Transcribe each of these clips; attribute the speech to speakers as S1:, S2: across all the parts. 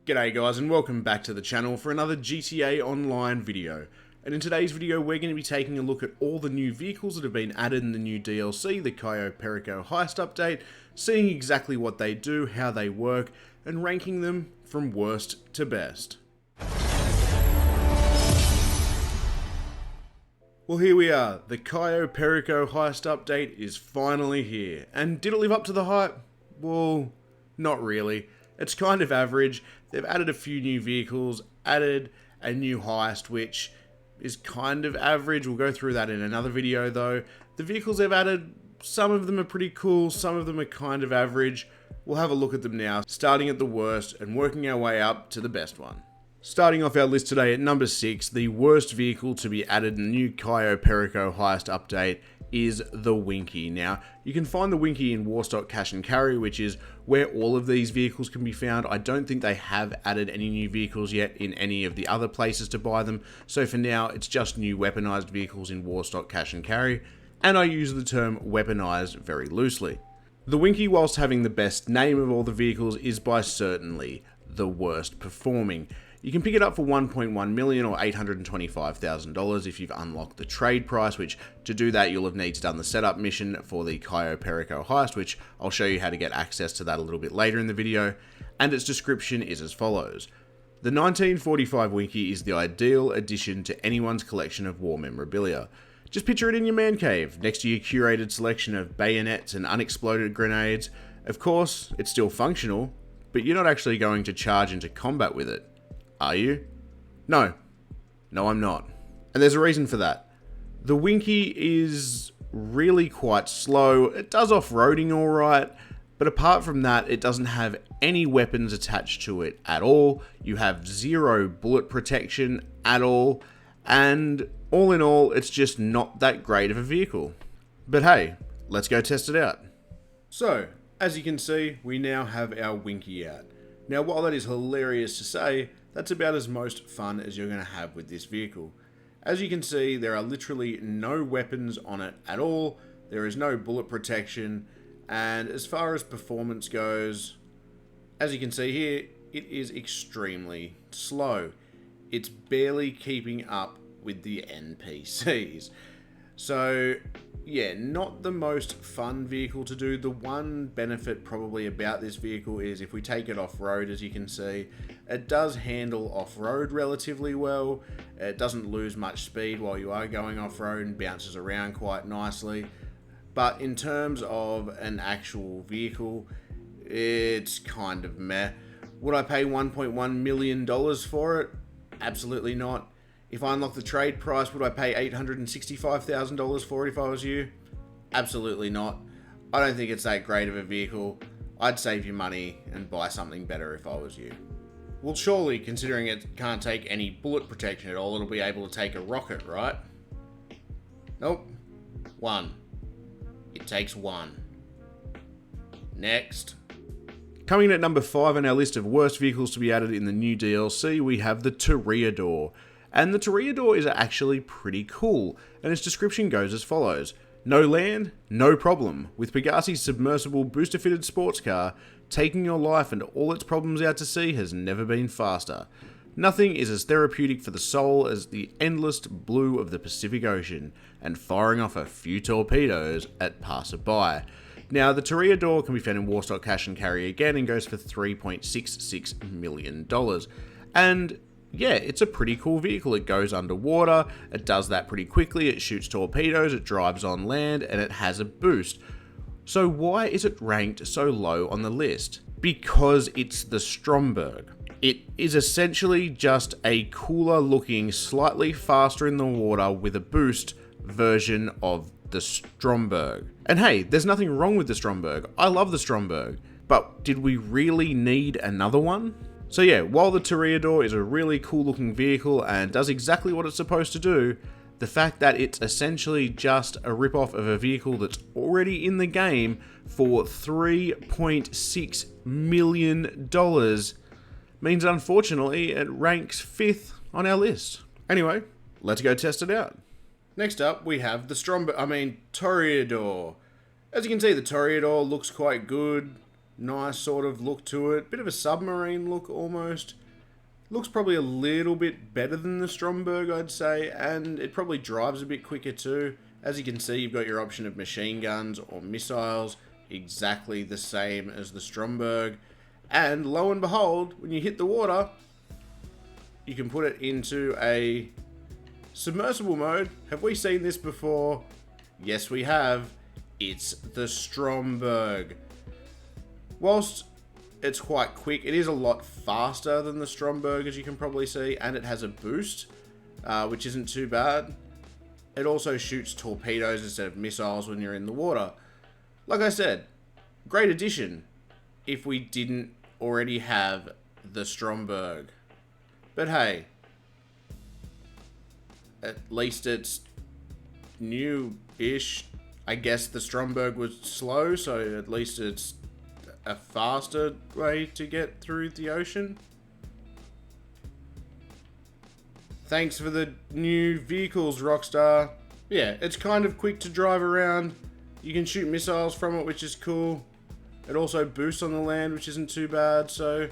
S1: G'day guys and welcome back to the channel for another GTA Online video. And in today's video we're going to be taking a look at all the new vehicles that have been added in the new DLC, the Cayo Perico Heist update, seeing exactly what they do, how they work, and ranking them from worst to best. Well, here we are. The Cayo Perico Heist update is finally here. And did it live up to the hype? Well, not really. It's kind of average. They've added a few new vehicles, added a new heist, which is kind of average. We'll go through that in another video though. The vehicles they've added, some of them are pretty cool, some of them are kind of average. We'll have a look at them now, starting at the worst and working our way up to the best one. Starting off our list today at number 6, the worst vehicle to be added in the new Cayo Perico Heist update is the Winky. Now, you can find the Winky in Warstock Cash and Carry, which is where all of these vehicles can be found. I don't think they have added any new vehicles yet in any of the other places to buy them, so for now it's just new weaponized vehicles in Warstock Cash and Carry, and I use the term weaponized very loosely. The Winky, whilst having the best name of all the vehicles, is by certainly the worst performing. You can pick it up for $1.1 million or $825,000 if you've unlocked the trade price, which to do that you'll have needs done the setup mission for the Cayo Perico Heist, which I'll show you how to get access to that a little bit later in the video, and its description is as follows. The 1945 Winky is the ideal addition to anyone's collection of war memorabilia. Just picture it in your man cave, next to your curated selection of bayonets and unexploded grenades. Of course, it's still functional, but you're not actually going to charge into combat with it. Are you? No. No, I'm not. And there's a reason for that. The Winky is really quite slow. It does off-roading alright, but apart from that, it doesn't have any weapons attached to it at all. You have zero bullet protection at all, and all in all, it's just not that great of a vehicle. But hey, let's go test it out. So, as you can see, we now have our Winky out. Now, while that is hilarious to say, that's about as most fun as you're going to have with this vehicle. As you can see, there are literally no weapons on it at all, there is no bullet protection, and as far as performance goes, as you can see here, it is extremely slow. It's barely keeping up with the NPCs. So, yeah, not the most fun vehicle to do. The one benefit probably about this vehicle is if we take it off-road, as you can see, it does handle off-road relatively well. It doesn't lose much speed while you are going off-road and bounces around quite nicely. But in terms of an actual vehicle, it's kind of meh. Would I pay $1.1 million for it? Absolutely not. If I unlock the trade price, would I pay $865,000 for it if I was you? Absolutely not. I don't think it's that great of a vehicle. I'd save your money and buy something better if I was you. Well, surely, considering it can't take any bullet protection at all, it'll be able to take a rocket, right? Nope. 1. It takes 1. Next. Coming in at number 5 on our list of worst vehicles to be added in the new DLC, we have the Toreador. And the Toreador is actually pretty cool, and its description goes as follows. No land, no problem. With Pegassi's submersible booster-fitted sports car, taking your life and all its problems out to sea has never been faster. Nothing is as therapeutic for the soul as the endless blue of the Pacific Ocean, and firing off a few torpedoes at passerby. Now, the Toreador can be found in Warstock Cash and Carry again and goes for $3.66 million. And yeah, it's a pretty cool vehicle. It goes underwater, it does that pretty quickly, it shoots torpedoes, it drives on land, and it has a boost. So why is it ranked so low on the list? Because it's the Stromberg. It is essentially just a cooler looking, slightly faster in the water with a boost version of the Stromberg. And hey, there's nothing wrong with the Stromberg. I love the Stromberg. But did we really need another one? So yeah, while the Toreador is a really cool looking vehicle and does exactly what it's supposed to do, the fact that it's essentially just a rip-off of a vehicle that's already in the game for $3.6 million means unfortunately it ranks 5th on our list. Anyway, let's go test it out. Next up we have the Toreador. As you can see, the Toreador looks quite good. Nice sort of look to it. Bit of a submarine look almost. Looks probably a little bit better than the Stromberg, I'd say, and it probably drives a bit quicker too. As you can see, you've got your option of machine guns or missiles, exactly the same as the Stromberg. And lo and behold, when you hit the water, you can put it into a submersible mode. Have we seen this before? Yes, we have. It's the Stromberg. Whilst it's quite quick, it is a lot faster than the Stromberg, as you can probably see, and it has a boost, which isn't too bad. It also shoots torpedoes instead of missiles when you're in the water. Like I said, great addition if we didn't already have the Stromberg. But hey, at least it's new-ish. I guess the Stromberg was slow, so at least it's a faster way to get through the ocean. Thanks for the new vehicles, Rockstar. Yeah, it's kind of quick to drive around. You can shoot missiles from it, which is cool. It also boosts on the land, which isn't too bad. So,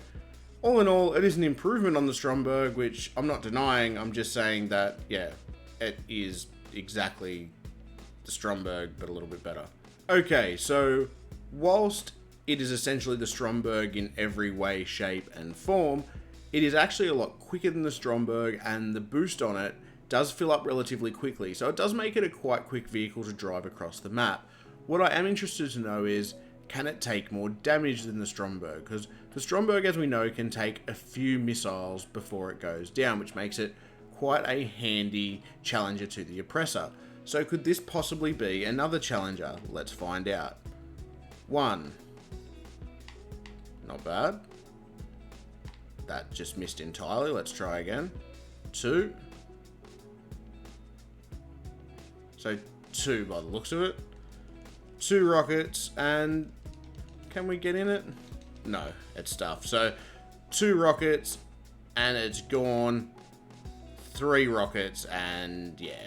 S1: all in all, it is an improvement on the Stromberg, which I'm not denying. I'm just saying that, yeah, it is exactly the Stromberg, but a little bit better. Okay, so whilst it is essentially the Stromberg in every way, shape, and form, it is actually a lot quicker than the Stromberg, and the boost on it does fill up relatively quickly, so it does make it a quite quick vehicle to drive across the map. What I am interested to know is, can it take more damage than the Stromberg? Because the Stromberg, as we know, can take a few missiles before it goes down, which makes it quite a handy challenger to the Oppressor. So could this possibly be another challenger? Let's find out. 1. Not bad. That just missed entirely. Let's try again. 2. So 2 by the looks of it. 2 rockets, and can we get in it? No, it's stuffed. So 2 rockets, and it's gone. 3 rockets, and yeah,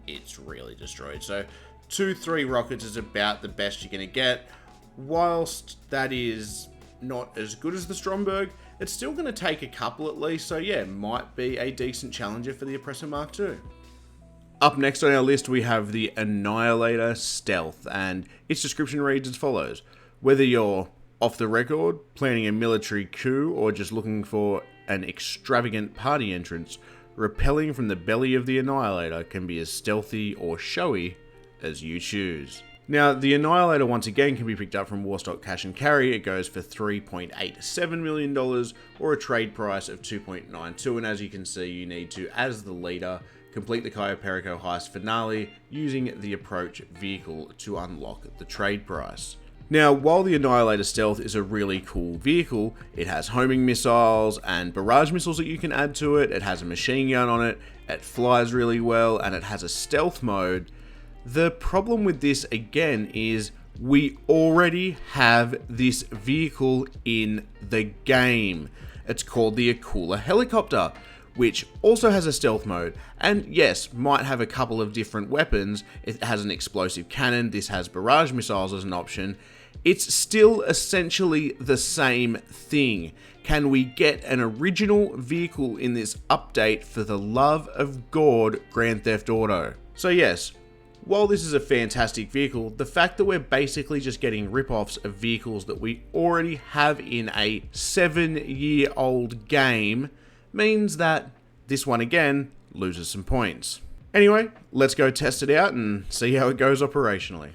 S1: it's really destroyed. So 2-3 rockets is about the best you're going to get. Whilst that is not as good as the Stromberg, it's still going to take a couple at least. So yeah, might be a decent challenger for the Oppressor Mark II. Up next on our list, we have the Annihilator Stealth, and its description reads as follows. Whether you're off the record, planning a military coup, or just looking for an extravagant party entrance, rappelling from the belly of the Annihilator can be as stealthy or showy as you choose. Now, the Annihilator once again can be picked up from Warstock Cash and Carry. It goes for $3.87 million, or a trade price of 2.92, and as you can see, you need to, as the leader, complete the Cayo Perico heist finale using the approach vehicle to unlock the trade price. Now, while the Annihilator Stealth is a really cool vehicle, it has homing missiles and barrage missiles that you can add to it, it has a machine gun on it, it flies really well, and it has a stealth mode. The problem with this, again, is we already have this vehicle in the game. It's called the Akula Helicopter, which also has a stealth mode, and yes, might have a couple of different weapons. It has an explosive cannon, this has barrage missiles as an option. It's still essentially the same thing. Can we get an original vehicle in this update for the love of God, Grand Theft Auto? So yes, while this is a fantastic vehicle, the fact that we're basically just getting rip-offs of vehicles that we already have in a 7-year-old game means that this one again loses some points. Anyway, let's go test it out and see how it goes operationally.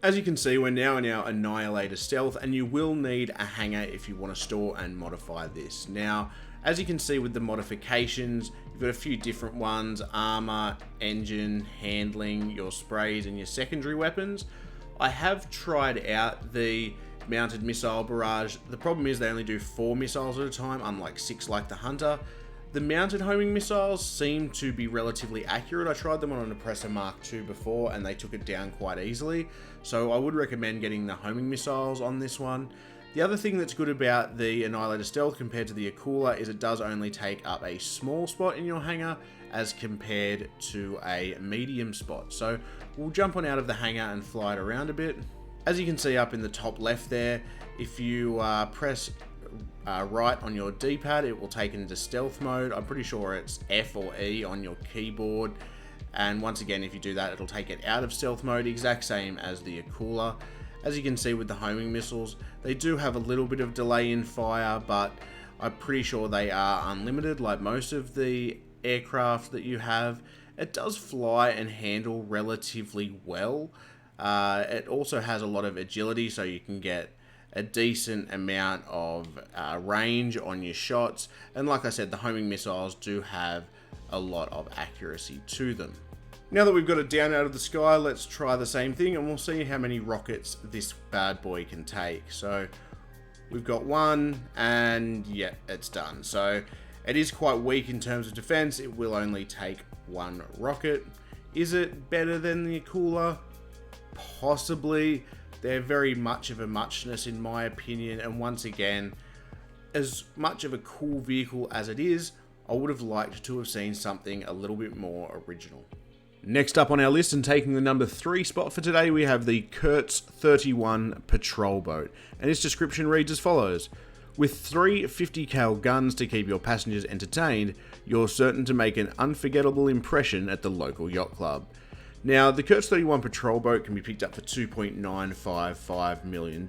S1: As you can see, we're now in our Annihilator Stealth, and you will need a hangar if you want to store and modify this. Now, as you can see with the modifications, you've got a few different ones: armor, engine, handling, your sprays, and your secondary weapons. I have tried out the mounted missile barrage. The problem is they only do 4 missiles at a time, unlike 6 like the Hunter. The mounted homing missiles seem to be relatively accurate. I tried them on an Oppressor Mark II before, and they took it down quite easily. So I would recommend getting the homing missiles on this one. The other thing that's good about the Annihilator Stealth compared to the Akula is it does only take up a small spot in your hangar as compared to a medium spot. So we'll jump on out of the hangar and fly it around a bit. As you can see up in the top left there, if you press right on your D-pad, it will take into stealth mode. I'm pretty sure it's F or E on your keyboard. And once again, if you do that, it'll take it out of stealth mode, exact same as the Akula. As you can see with the homing missiles, they do have a little bit of delay in fire, but I'm pretty sure they are unlimited like most of the aircraft that you have. It does fly and handle relatively well. It also has a lot of agility, so you can get a decent amount of range on your shots. And like I said, the homing missiles do have a lot of accuracy to them. Now that we've got it down out of the sky, let's try the same thing and we'll see how many rockets this bad boy can take. So we've got one, and yeah, it's done. So it is quite weak in terms of defense. It will only take one rocket. Is it better than the Akula? Possibly. They're very much of a muchness in my opinion, and once again, as much of a cool vehicle as it is, I would have liked to have seen something a little bit more original. Next up on our list, and taking the number 3 spot for today, we have the Kurtz 31 patrol boat, and its description reads as follows: with 3 50 cal guns to keep your passengers entertained, you're certain to make an unforgettable impression at the local yacht club. Now, the Kurtz 31 patrol boat can be picked up for $2.955 million,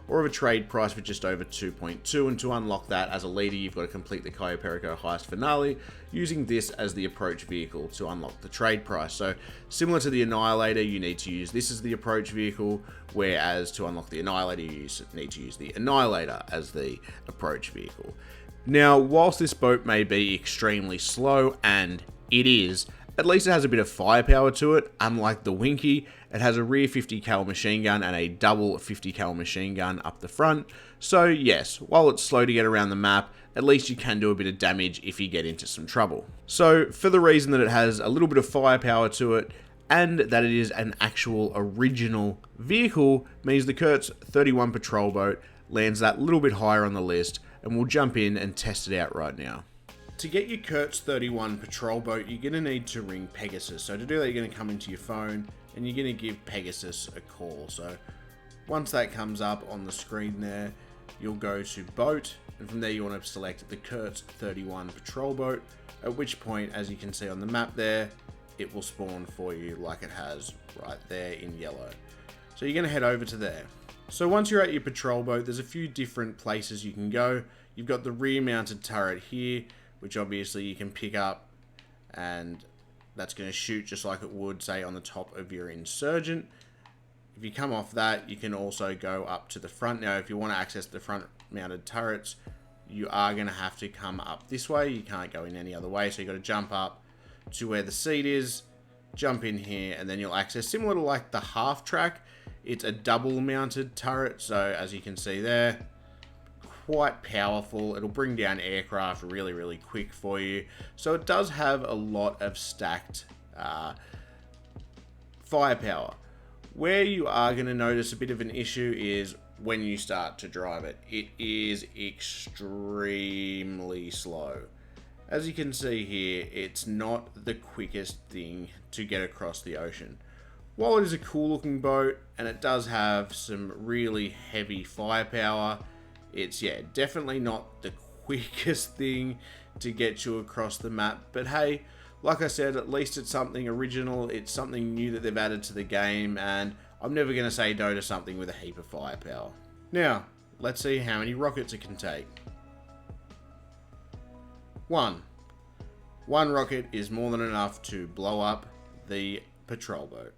S1: or of a trade price for just over 2.2, and to unlock that as a leader, you've got to complete the Cayo Perico heist finale, using this as the approach vehicle to unlock the trade price. So, similar to the Annihilator, you need to use this as the approach vehicle, whereas to unlock the Annihilator, you need to use the Annihilator as the approach vehicle. Now, whilst this boat may be extremely slow, and it is, at least it has a bit of firepower to it. Unlike the Winky, it has a rear 50 cal machine gun and a double 50 cal machine gun up the front. So yes, while it's slow to get around the map, at least you can do a bit of damage if you get into some trouble. So for the reason that it has a little bit of firepower to it, and that it is an actual original vehicle, means the Kurtz 31 patrol boat lands that little bit higher on the list, and we'll jump in and test it out right now. To get your Kurtz 31 patrol boat, you're going to need to ring Pegasus. So to do that, you're going to come into your phone and you're going to give Pegasus a call. So once that comes up on the screen there, you'll go to boat, and from there you want to select the Kurtz 31 patrol boat, at which point, as you can see on the map there, it will spawn for you like it has right there in yellow. So you're going to head over to there. So once you're at your patrol boat, there's a few different places you can go. You've got the rear mounted turret here, which obviously you can pick up, and that's going to shoot just like it would, say, on the top of your Insurgent. If you come off that, you can also go up to the front. Now, if you want to access the front mounted turrets, you are going to have to come up this way. You can't go in any other way, so you've got to jump up to where the seat is, jump in here, and then you'll access, similar to like the half track, it's a double mounted turret. So as you can see there, quite powerful. It'll bring down aircraft really, really quick for you. So it does have a lot of stacked firepower. Where you are going to notice a bit of an issue is when you start to drive it. It is extremely slow. As you can see here, it's not the quickest thing to get across the ocean. While it is a cool looking boat and it does have some really heavy firepower, it's, yeah, definitely not the quickest thing to get you across the map. But hey, like I said, at least it's something original. It's something new that they've added to the game, and I'm never going to say no to something with a heap of firepower. Now, let's see how many rockets it can take. One rocket is more than enough to blow up the patrol boat.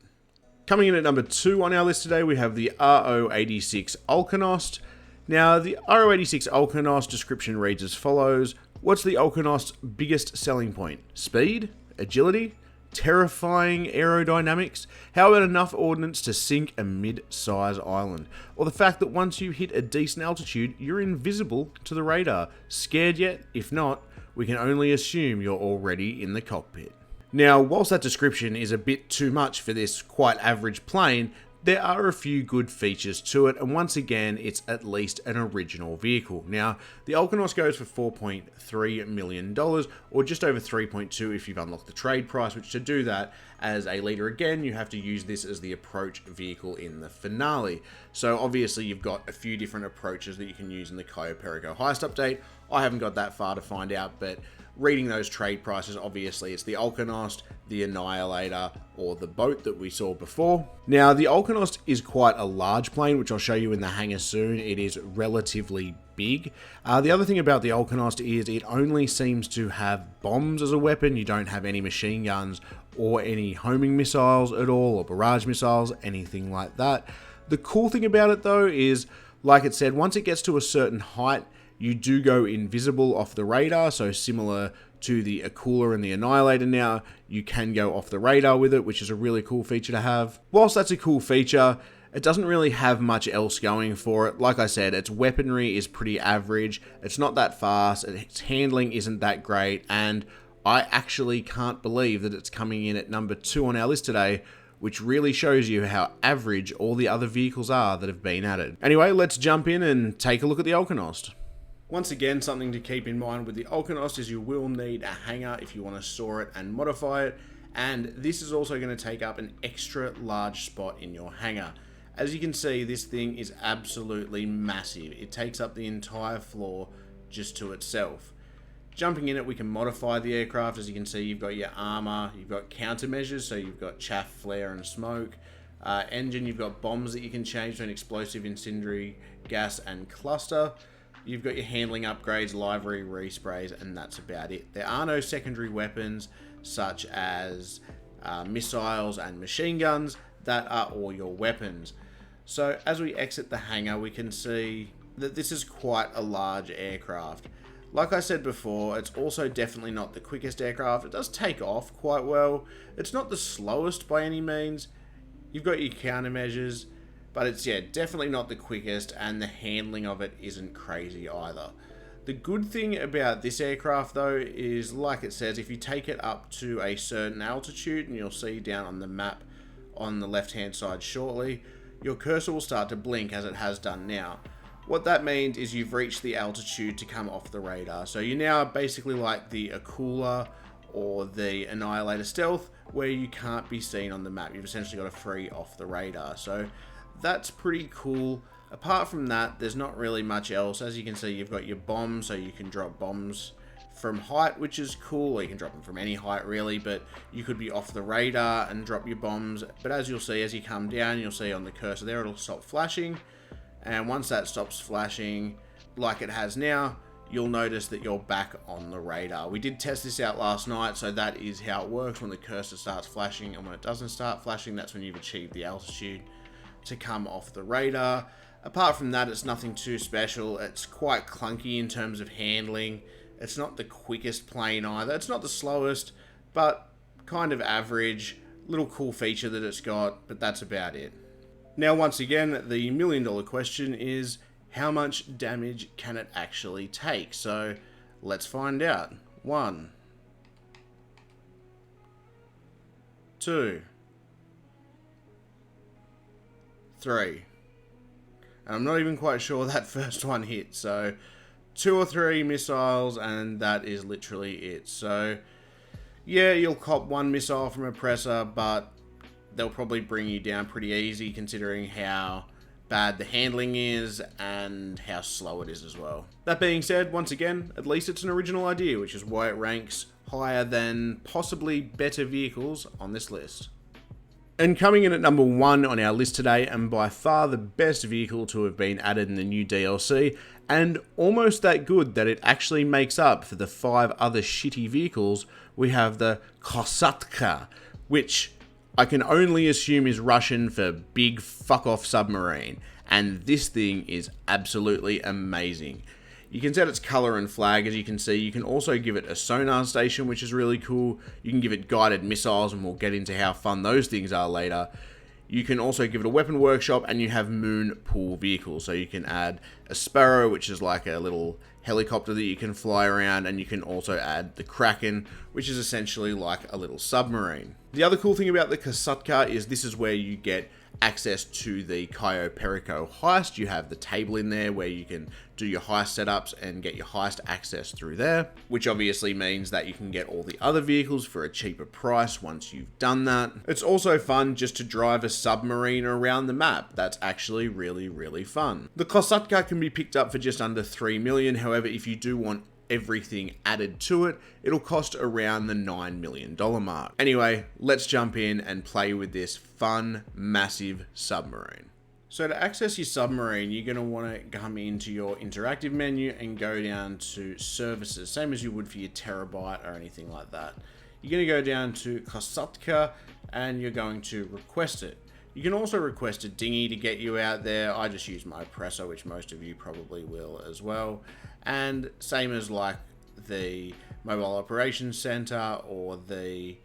S1: Coming in at number 2 on our list today, we have the RO-86 Alkonost. Now, the RO-86 Alkonost description reads as follows: what's the Alkonost's biggest selling point? Speed? Agility? Terrifying aerodynamics? How about enough ordnance to sink a mid-size island? Or the fact that once you hit a decent altitude, you're invisible to the radar? Scared yet? If not, we can only assume you're already in the cockpit. Now, whilst that description is a bit too much for this quite average plane, there are a few good features to it, and once again, it's at least an original vehicle. Now, the Alkonos goes for $4.3 million, or just over 3.2 if you've unlocked the trade price, which to do that as a leader again, you have to use this as the approach vehicle in the finale. So obviously you've got a few different approaches that you can use in the Cayo Perico heist update. I haven't got that far to find out, but reading those trade prices, obviously it's the Alkonost, the Annihilator, or the boat that we saw before. Now, the Alkonost is quite a large plane, which I'll show you in the hangar soon. It is relatively big. The other thing about the Alkonost is it only seems to have bombs as a weapon. You don't have any machine guns or any homing missiles at all, or barrage missiles, anything like that. The cool thing about it though is, like it said, once it gets to a certain height, you do go invisible off the radar, so similar to the Akula and the Annihilator now, you can go off the radar with it, which is a really cool feature to have. Whilst that's a cool feature, it doesn't really have much else going for it. Like I said, its weaponry is pretty average, it's not that fast, its handling isn't that great, and I actually can't believe that it's coming in at number 2 on our list today, which really shows you how average all the other vehicles are that have been added. Anyway, let's jump in and take a look at the Alkonost. Once again, something to keep in mind with the Alkonost is you will need a hangar if you want to store it and modify it, and this is also going to take up an extra large spot in your hangar. As you can see, this thing is absolutely massive. It takes up the entire floor just to itself. Jumping in it, we can modify the aircraft. As you can see, you've got your armor, you've got countermeasures, so you've got chaff, flare, and smoke. Engine, you've got bombs that you can change to an explosive, incendiary, gas, and cluster. You've got your handling upgrades, livery, resprays, and that's about it. There are no secondary weapons, such as missiles and machine guns. That are all your weapons. So as we exit the hangar, we can see that this is quite a large aircraft. Like I said before, it's also definitely not the quickest aircraft. It does take off quite well. It's not the slowest by any means. You've got your countermeasures, but it's, yeah, definitely not the quickest, and the handling of it isn't crazy either. The good thing about this aircraft though is, like it says, if you take it up to a certain altitude, and you'll see down on the map on the left hand side shortly, your cursor will start to blink as it has done now. What that means is you've reached the altitude to come off the radar. So you're now basically like the Akula or the Annihilator Stealth, where you can't be seen on the map. You've essentially got a free off the radar. So that's pretty cool. Apart from that, there's not really much else. As you can see, you've got your bombs, so you can drop bombs from height, which is cool. Or you can drop them from any height really, but you could be off the radar and drop your bombs. But as you'll see, as you come down, you'll see on the cursor there, it'll stop flashing. And once that stops flashing, like it has now, you'll notice that you're back on the radar. We did test this out last night, so that is how it works when the cursor starts flashing, and when it doesn't start flashing, that's when you've achieved the altitude to come off the radar. Apart from that, it's nothing too special. It's quite clunky in terms of handling. It's not the quickest plane either. It's not the slowest, but kind of average. Little cool feature that it's got, but that's about it. Now, once again, the million-dollar question is, how much damage can it actually take? So, let's find out. 1, 2, 3. And I'm not even quite sure that first one hit. So, 2 or 3 missiles, and that is literally it. So, yeah, you'll cop 1 missile from a presser, but they'll probably bring you down pretty easy considering how bad the handling is and how slow it is as well. That being said, once again, at least it's an original idea, which is why it ranks higher than possibly better vehicles on this list. And coming in at number 1 on our list today, and by far the best vehicle to have been added in the new DLC, and almost that good that it actually makes up for the 5 other shitty vehicles, we have the Kosatka, which I can only assume is Russian for big fuck off submarine, and this thing is absolutely amazing. You can set its color and flag, as you can see. You can also give it a sonar station, which is really cool. You can give it guided missiles, and we'll get into how fun those things are later. You can also give it a weapon workshop, and you have moon pool vehicles. So you can add a Sparrow, which is like a little helicopter that you can fly around, and you can also add the Kraken, which is essentially like a little submarine. The other cool thing about the Kosatka is this is where you get access to the Cayo Perico heist. You have the table in there where you can do your heist setups and get your heist access through there, which obviously means that you can get all the other vehicles for a cheaper price once you've done that. It's also fun just to drive a submarine around the map. That's actually really, really fun. The Kosatka can be picked up for just under 3 million. However, if you do want everything added to it, it'll cost around the $9 million mark. Anyway, let's jump in and play with this fun, massive submarine. So to access your submarine, you're going to want to come into your interactive menu and go down to services, same as you would for your terabyte or anything like that. You're going to go down to Kosatka and you're going to request it. You can also request a dinghy to get you out there. I just use my oppressor, which most of you probably will as well. And same as like the Mobile Operations Center or the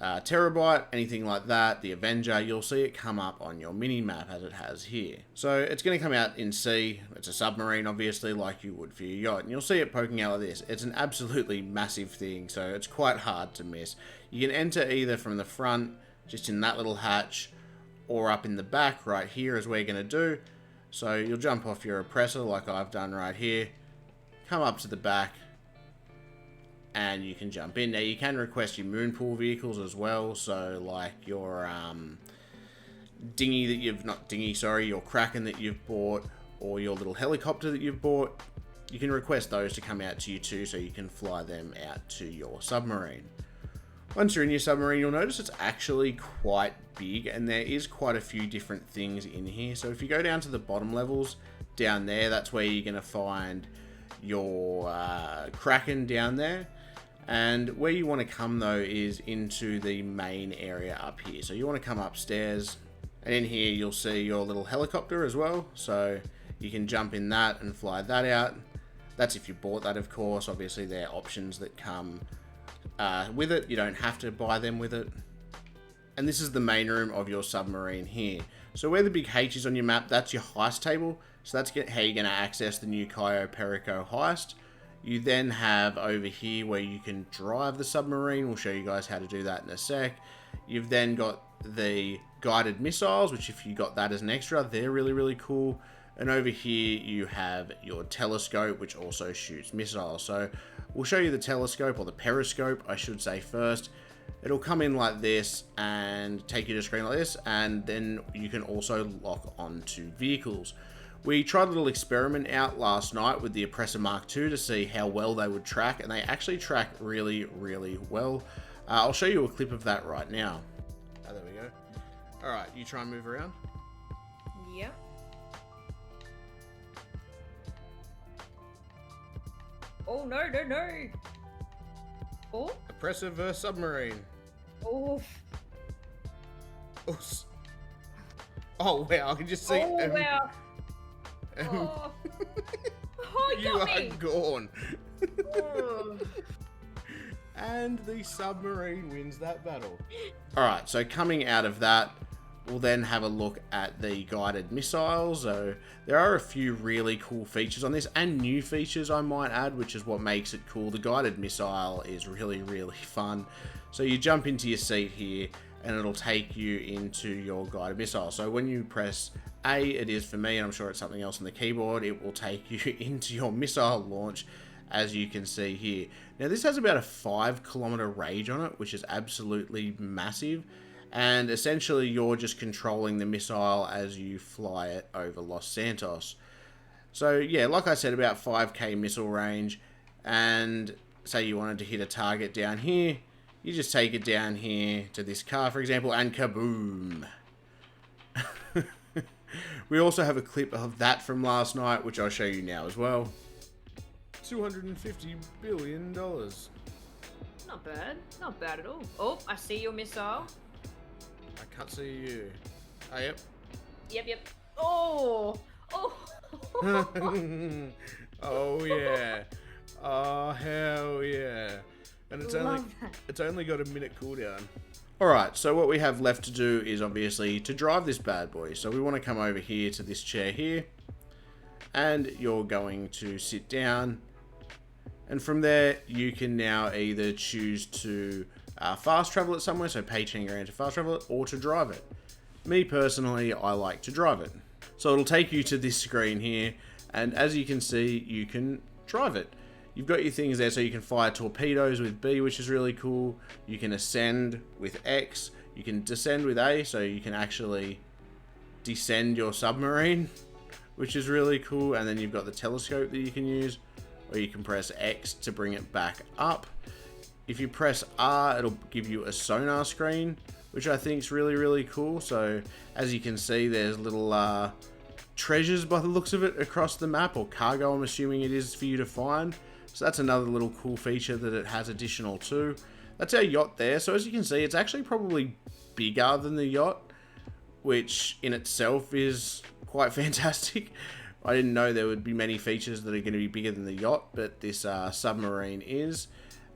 S1: Terabyte, anything like that, the Avenger, you'll see it come up on your mini-map as it has here. So it's going to come out in C. It's a submarine, obviously, like you would for your yacht. And you'll see it poking out like this. It's an absolutely massive thing, so it's quite hard to miss. You can enter either from the front, just in that little hatch, or up in the back right here is where you're going to do. So you'll jump off your oppressor like I've done right here, come up to the back, and you can jump in. Now you can request your moon pool vehicles as well, so like your dinghy that you've, not dinghy, sorry, your Kraken that you've bought, or your little helicopter that you've bought, you can request those to come out to you too, so you can fly them out to your submarine. Once you're in your submarine, you'll notice it's actually quite big, and there is quite a few different things in here. So if you go down to the bottom levels, down there, that's where you're going to find your Kraken down there. And where you want to come, though, is into the main area up here. So you want to come upstairs, and in here you'll see your little helicopter as well. So you can jump in that and fly that out. That's if you bought that, of course. Obviously, there are options that come with it. You don't have to buy them with it. And this is the main room of your submarine here. So where the big H is on your map, that's your heist table. So that's how you're going to access the new Cayo Perico heist. You then have over here where you can drive the submarine. We'll show you guys how to do that in a sec. You've then got the guided missiles, which if you got that as an extra, they're really, really cool. And over here you have your telescope, which also shoots missiles. So we'll show you the telescope, or the periscope, I should say first. It'll come in like this and take you to a screen like this, and then you can also lock onto vehicles. We tried a little experiment out last night with the Oppressor Mark II to see how well they would track, and they actually track really, really well. I'll show you a clip of that right now. Oh, there we go. Alright, you try and move around.
S2: Yep. Oh, no, no, no. Oh.
S1: Oppressor vs. Submarine.
S2: Oh.
S1: Oh, wow, I can just see...
S2: Oh, wow. Oh. Oh,
S1: you
S2: got
S1: are
S2: me.
S1: gone.
S2: Oh.
S1: And the submarine wins that battle. Alright, so coming out of that, we'll then have a look at the guided missiles. So there are a few really cool features on this, and new features I might add, which is what makes it cool. The guided missile is really, really fun. So you jump into your seat here, and it'll take you into your guided missile. So when you press A, it is for me, and I'm sure it's something else on the keyboard, it will take you into your missile launch, as you can see here. Now this has about a 5-kilometer range on it, which is absolutely massive. And essentially you're just controlling the missile as you fly it over Los Santos. So yeah, like I said, about 5k missile range. And say you wanted to hit a target down here, you just take it down here to this car, for example, and kaboom. We also have a clip of that from last night, which I'll show you now as well. $250 billion.
S2: Not bad. Not bad at all. Oh, I see your missile.
S1: I can't see you. Oh, yep.
S2: Yep, yep. Oh! Oh!
S1: Oh, yeah. Oh, hell yeah. And it's only got a minute cooldown. Alright, so what we have left to do is obviously to drive this bad boy. So we want to come over here to this chair here. And you're going to sit down. And from there, you can now either choose to fast travel it somewhere, so pay 10 grand to fast travel it, or to drive it. Me personally, I like to drive it. So it'll take you to this screen here, and as you can see, you can drive it. You've got your things there, so you can fire torpedoes with B, which is really cool. You can ascend with X. You can descend with A, so you can actually descend your submarine, which is really cool. And then you've got the telescope that you can use, or you can press X to bring it back up. If you press R, it'll give you a sonar screen, which I think is really cool. So as you can see, there's little treasures by the looks of it across the map, or cargo I'm assuming it is for you to find. So that's another little cool feature that it has additional to. That's our yacht there. So as you can see, it's actually probably bigger than the yacht, which in itself is quite fantastic. I didn't know there would be many features that are going to be bigger than the yacht, but this submarine is.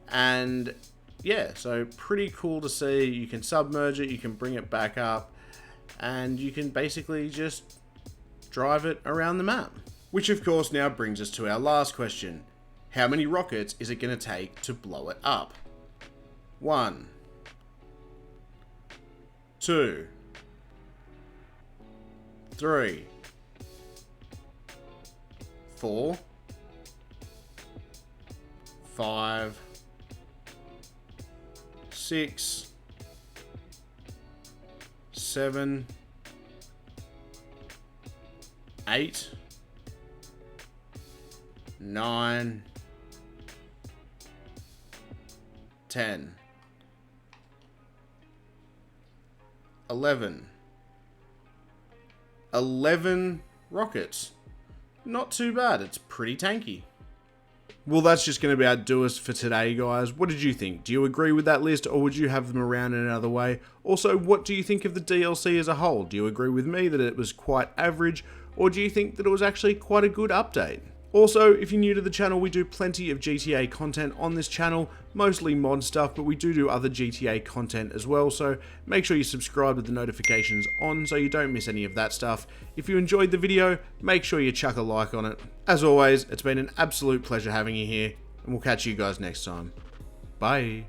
S1: And yeah, so pretty cool to see. You can submerge it, you can bring it back up, and you can basically just drive it around the map. Which of course now brings us to our last question. How many rockets is it going to take to blow it up? 1, 2, 3, 4, 5, 6, 7, 8, 9, 10, 11 rockets. Not too bad, it's pretty tanky. Well, that's just going to about do us for today, guys. What did you think? Do you agree with that list, or would you have them around in another way? Also, what do you think of the DLC as a whole? Do you agree with me that it was quite average, or do you think that it was actually quite a good update? Also, if you're new to the channel, we do plenty of GTA content on this channel, mostly mod stuff, but we do other GTA content as well, so make sure you subscribe with the notifications on so you don't miss any of that stuff. If you enjoyed the video, make sure you chuck a like on it. As always, it's been an absolute pleasure having you here, and we'll catch you guys next time. Bye.